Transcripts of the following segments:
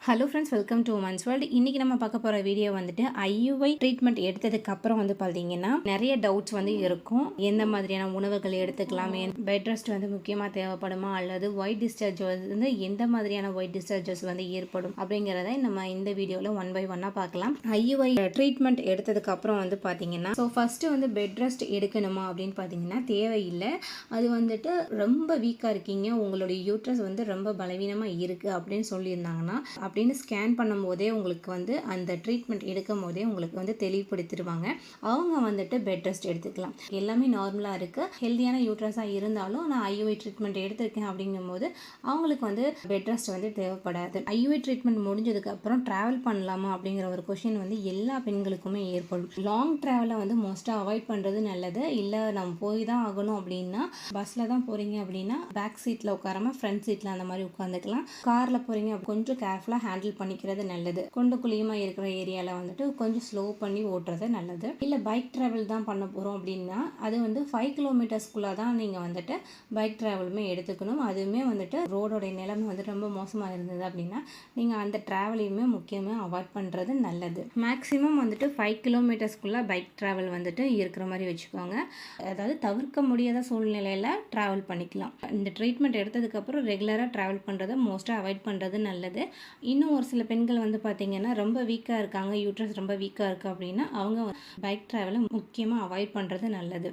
Hello friends, welcome to women's world. இன்றைக்கி நம்ம பார்க்க போகிற வீடியோ வந்துட்டு ஐயுஐ ட்ரீட்மெண்ட் எடுத்ததுக்கு அப்புறம் வந்து பார்த்தீங்கன்னா நிறைய டவுட்ஸ் வந்து இருக்கும். எந்த மாதிரியான உணவுகள் எடுத்துக்கலாம், பெட் ரெஸ்ட் வந்து முக்கியமாக தேவைப்படுமா, அல்லது ஒயிட் டிஸ்சார்ஜ் வந்து எந்த மாதிரியான ஒயிட் டிஸ்சார்ஜஸ் வந்து ஏற்படும் அப்படிங்கிறத நம்ம இந்த வீடியோவில் ஒன் பை ஒன்னாக பார்க்கலாம். ஐயுஐ ட்ரீட்மெண்ட் எடுத்ததுக்கு அப்புறம் வந்து பார்த்தீங்கன்னா ஃபஸ்ட்டு வந்து பெட் ரெஸ்ட் எடுக்கணுமா அப்படின்னு பார்த்தீங்கன்னா தேவையில்லை. அது வந்துட்டு ரொம்ப வீக்காக இருக்கீங்க, உங்களுடைய யூட்ரஸ் வந்து ரொம்ப பலவீனமாக இருக்குது அப்படின்னு சொல்லியிருந்தாங்கன்னா அப்படின்னு ஸ்கேன் பண்ணும்போதே உங்களுக்கு வந்து அந்த ட்ரீட்மெண்ட் எடுக்கும் போதே உங்களுக்கு வந்து தெளிவுபடுத்திடுவாங்க. அவங்க வந்துட்டு பெட் ரெஸ்ட் எடுத்துக்கலாம். எல்லாமே நார்மலாக இருக்குது, ஹெல்த்தியான யூட்ரஸாக இருந்தாலும் நான் ஐயுஐ ட்ரீட்மெண்ட் எடுத்திருக்கேன் அப்படிங்கும்போது அவங்களுக்கு வந்து பெட் ரெஸ்ட் வந்து தேவைப்படாது. ஐயுஐ ட்ரீட்மெண்ட் முடிஞ்சதுக்கப்புறம் ட்ராவல் பண்ணலாமா அப்படிங்கிற ஒரு கொஷின் வந்து எல்லா பெண்களுக்குமே ஏற்படும். லாங் ட்ராவலை வந்து மோஸ்ட்டாக அவாய்ட் பண்ணுறது நல்லது. இல்லை நம்ம போய் தான் ஆகணும் அப்படின்னா பஸ்ஸில் தான் போகிறீங்க அப்படின்னா பேக் சீட்டில் உட்காராமல் ஃப்ரண்ட் சீட்டில் அந்த மாதிரி உட்காந்துக்கலாம். காரில் போகிறீங்க கொஞ்சம் கேர்ஃபுல்லாக ஹேண்டில் பண்ணிக்கிறது நல்லது. கொண்டு குழியமா இருக்கிற ஏரியாவில் வந்துட்டு கொஞ்சம் ஸ்லோ பண்ணி ஓட்டுறது நல்லது. இல்லை பைக் ட்ராவல் தான் பண்ண போகிறோம் அப்படின்னா அது வந்து 5 கிலோமீட்டர்ஸ்குள்ளே தான் நீங்கள் வந்துட்டு பைக் ட்ராவலுமே எடுத்துக்கணும். அதுவுமே வந்துட்டு ரோடோடைய நிலைமை வந்து ரொம்ப மோசமாக இருந்தது அப்படின்னா நீங்கள் அந்த ட்ராவலையுமே முக்கியமாக அவாய்ட் பண்ணுறது நல்லது. மேக்ஸிமம் வந்துட்டு 5 கிலோமீட்டர்ஸ்குள்ளே பைக் ட்ராவல் வந்துட்டு இருக்கிற மாதிரி வச்சுக்கோங்க. அதாவது தவிர்க்க முடியாத சூழ்நிலையில் ட்ராவல் பண்ணிக்கலாம். இந்த ட்ரீட்மெண்ட் எடுத்ததுக்கப்புறம் ரெகுலராக ட்ராவல் பண்ணுறதை மோஸ்ட்டாக அவாய்ட் பண்ணுறது நல்லது. இன்னும் ஒரு சில பெண்கள் வந்து பார்த்திங்கன்னா ரொம்ப வீக்காக இருக்காங்க, யூட்ரஸ் ரொம்ப வீக்காக இருக்குது அப்படின்னா அவங்க பைக் ட்ராவலை முக்கியமாக அவாய்ட் பண்ணுறது நல்லது.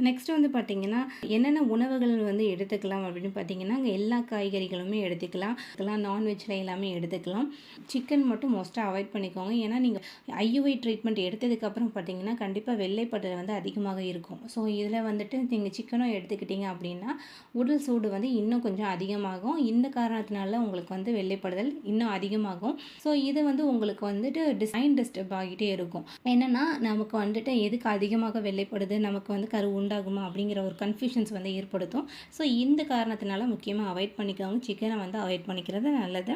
நெக்ஸ்ட் வந்து பார்த்திங்கன்னா என்னென்ன உணவுகள் வந்து எடுத்துக்கலாம் அப்படின்னு பார்த்திங்கன்னா எல்லா காய்கறிகளுமே எடுத்துக்கலாம். நான்வெஜ்ஜில் எல்லாமே எடுத்துக்கலாம். சிக்கன் மட்டும் மோஸ்ட்டாக அவாய்ட் பண்ணிக்கோங்க. ஏன்னா நீங்கள் ஐயுஐ ட்ரீட்மெண்ட் எடுத்ததுக்கப்புறம் பார்த்திங்கன்னா கண்டிப்பாக வெள்ளைப்படல் வந்து அதிகமாக இருக்கும். ஸோ இதில் வந்துட்டு நீங்கள் சிக்கனும் எடுத்துக்கிட்டீங்க அப்படின்னா உடல் சூடு வந்து இன்னும் கொஞ்சம் அதிகமாகும். இந்த காரணத்தினால உங்களுக்கு வந்து வெள்ளைப்படுதல் இன்னும் அதிகமாகும். ஸோ இது வந்து உங்களுக்கு வந்துட்டு டிசைன் டிஸ்டர்ப் ஆகிட்டே இருக்கும். என்னென்னா நமக்கு வந்துட்டு எதுக்கு அதிகமாக வெள்ளைப்படுது, நமக்கு வந்து கரு உண்டாகுமா அப்படிங்கிற ஒரு கன்ஃபியூஷன்ஸ் வந்து ஏற்படுத்தும். ஸோ இந்த காரணத்தினால முக்கியமாக அவாய்ட் பண்ணிக்கோங்க. சிக்கனை வந்து அவாய்ட் பண்ணிக்கிறது நல்லது.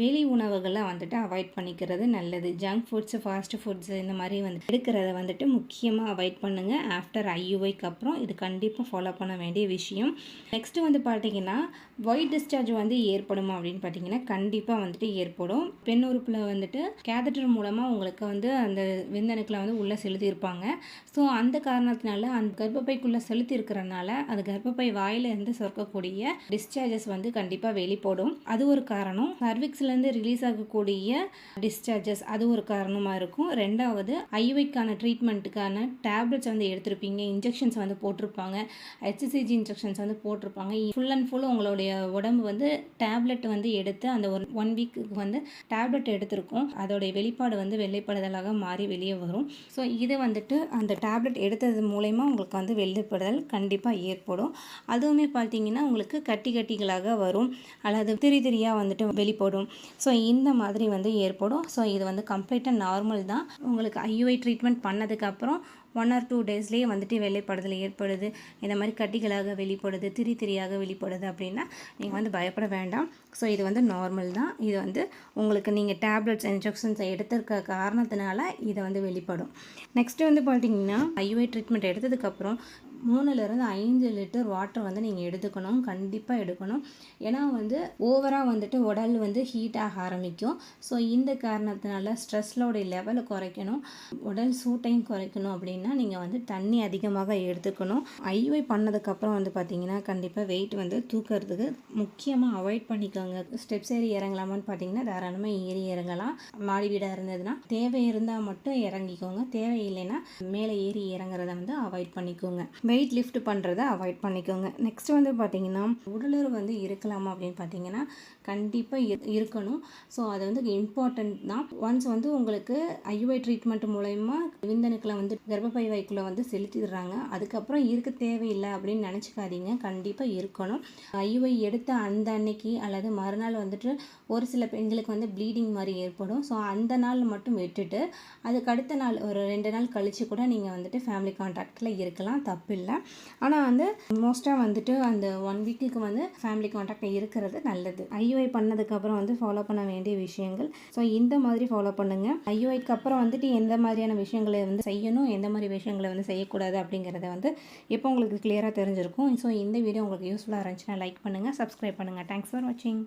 வெளி உணவுகளை வந்துட்டு அவாய்ட் பண்ணிக்கிறது நல்லது. ஜங்க் ஃபுட்ஸு, ஃபாஸ்ட் ஃபுட்ஸு இந்த மாதிரி வந்து எடுக்கிறத வந்துட்டு முக்கியமாக அவாய்ட் பண்ணுங்கள். ஆஃப்டர் ஐயுஐக்கு அப்புறம் இது கண்டிப்பாக ஃபாலோ பண்ண வேண்டிய விஷயம். நெக்ஸ்ட்டு வந்து பார்த்தீங்கன்னா ஒயிட் டிஸ்சார்ஜ் வந்து ஏற்படுமா அப்படின்னு பார்த்தீங்கன்னா கண்டிப்பாக வந்துட்டு ஏற்படும். பெண் உறுப்பில் வந்துட்டு கேதட்டர் மூலமாக உங்களுக்கு வந்து அந்த விந்தணுக்களை வந்து உள்ளே செலுத்தியிருப்பாங்க. ஸோ அந்த காரணத்தினால அந்த கர்ப்பப்பைக்குள்ளே செலுத்தி இருக்கிறனால அது கர்ப்பப்பை வாயிலிருந்து சுரக்கக்கூடிய டிஸ்சார்ஜஸ் வந்து கண்டிப்பாக வெளிப்படும். அது ஒரு காரணம். சர்விக்ஸ்லேருந்து ரிலீஸ் ஆகக்கூடிய டிஸ்சார்ஜஸ் அது ஒரு காரணமாக இருக்கும். ரெண்டாவது ஐயுஐக்கான ட்ரீட்மெண்ட்டுக்கான டேப்லெட்ஸ் வந்து எடுத்திருப்பீங்க, இன்ஜெக்ஷன்ஸ் வந்து போட்டிருப்பாங்க, HCG இன்ஜெக்ஷன்ஸ் வந்து போட்டிருப்பாங்க. ஃபுல் அண்ட் ஃபுல் உங்களுடைய உடம்பு வந்து டேப்லெட் வந்து எடுத்து அந்த ஒரு 1 வீக்குக்கு வந்து டேப்லெட் எடுத்திருக்கோம். அதோடைய வெளிப்பாடு வந்து வெள்ளைப்படுதலாக மாறி வெளியே வரும். ஸோ இது வந்துட்டு அந்த டேப்லெட் எடுத்தது மூலயமா உங்களுக்கு வந்து வெள்ளைப்படுதல் கண்டிப்பாக ஏற்படும். அதுவுமே பார்த்தீங்கன்னா உங்களுக்கு கட்டிகளாக வரும், அல்லது திரியாக வந்துட்டு வெளிப்படும். ஸோ இந்த மாதிரி வந்து ஏற்படும். ஸோ இது வந்து கம்ப்ளீட்டாக நார்மல் தான். உங்களுக்கு ஐயுஐ ட்ரீட்மெண்ட் பண்ணதுக்கப்புறம் 1 or 2 டேஸ்லேயே வந்துட்டு வெள்ளைப்படுதல் ஏற்படுது, இந்த மாதிரி கட்டிகளாக வெளிப்படுது, திரியாக வெளிப்படுது அப்படின்னா நீங்கள் வந்து பயப்பட வேண்டாம். ஸோ இது வந்து நார்மல் தான். இது வந்து உங்களுக்கு நீங்கள் டேப்லெட்ஸ், இன்ஜெக்ஷன்ஸ் எடுத்திருக்க காரணத்தினால இதை வந்து வெளிப்படும். நெக்ஸ்ட்டு வந்து பார்த்தீங்கன்னா ஐயுஐ ட்ரீட்மெண்ட் எடுத்ததுக்கப்புறம் 3-5 லிட்டர் வாட்டர் வந்து நீங்கள் எடுத்துக்கணும், கண்டிப்பாக எடுக்கணும். ஏன்னா வந்து ஓவராக வந்துட்டு உடல் வந்து ஹீட் ஆக ஆரம்பிக்கும். ஸோ இந்த காரணத்தினால ஸ்ட்ரெஸ்லோடைய லெவலை குறைக்கணும், உடல் சூட்டையும் குறைக்கணும் அப்படின்னா நீங்கள் வந்து தண்ணி அதிகமாக எடுத்துக்கணும். ஐயுஐ பண்ணதுக்கப்புறம் வந்து பார்த்தீங்கன்னா கண்டிப்பாக வெயிட் வந்து தூக்கிறதுக்கு முக்கியமாக அவாய்ட் பண்ணிக்கோங்க. ஸ்டெப்ஸ் ஏறி இறங்கலாமான்னு பார்த்தீங்கன்னா தாராளமாக ஏறி இறங்கலாம். மாடி வீடாக இருந்ததுன்னா தேவை இருந்தால் மட்டும் இறங்கிக்கோங்க, தேவை இல்லைன்னா மேலே ஏறி இறங்குறத வந்து அவாய்ட் பண்ணிக்கோங்க. வெயிட் லிஃப்ட் பண்ணுறதை அவாய்ட் பண்ணிக்கோங்க. நெக்ஸ்ட் வந்து பார்த்தீங்கன்னா உடலுறவு வந்து இருக்கலாமா அப்படின்னு பார்த்தீங்கன்னா கண்டிப்பாக இருக்கணும். ஸோ அது வந்து இம்பார்ட்டன்ட் தான். ஒன்ஸ் வந்து உங்களுக்கு ஐயுஐ ட்ரீட்மெண்ட் மூலயமா விந்தணுக்களை வந்து கர்ப்பப்பை வாய்க்குள்ளே வந்து செலுத்திடுறாங்க, அதுக்கப்புறம் இருக்க தேவையில்லை அப்படின்னு நினச்சிக்காதீங்க. கண்டிப்பாக இருக்கணும். ஐயுஐ எடுத்த அந்த அன்னைக்கு அல்லது மறுநாள் வந்துட்டு ஒரு சில பெண்களுக்கு வந்து ப்ளீடிங் மாதிரி ஏற்படும். ஸோ அந்த நாள் மட்டும் விட்டுட்டு அதுக்கு அடுத்த நாள் ஒரு 2 நாள் கழித்து கூட நீங்கள் வந்துட்டு ஃபேமிலி கான்டாக்டில் இருக்கலாம், தப்பு இல்லை. ஆனால் வந்து மோஸ்ட்டாக வந்துட்டு அந்த 1 வீக்குக்கு வந்து ஃபேமிலி கான்டாக்ட் இருக்கிறது நல்லது. ஐயுஐ பண்ணதுக்கப்புறம் வந்து ஃபாலோ பண்ண வேண்டிய விஷயங்கள். ஸோ இந்த மாதிரி ஃபாலோ பண்ணுங்கள். ஐயுஐக்கு அப்புறம் வந்துட்டு எந்த மாதிரியான விஷயங்களை வந்து செய்யணும், எந்த மாதிரி விஷயங்களை வந்து செய்யக்கூடாது அப்படிங்கிறத வந்து இப்போ உங்களுக்கு கிளியராக தெரிஞ்சிருக்கும். ஸோ இந்த வீடியோ உங்களுக்கு யூஸ்ஃபுல்லாக இருந்துச்சுன்னா லைக் பண்ணுங்கள், சப்ஸ்கிரைப் பண்ணுங்கள். தேங்க்ஸ் ஃபார் வாட்சிங்.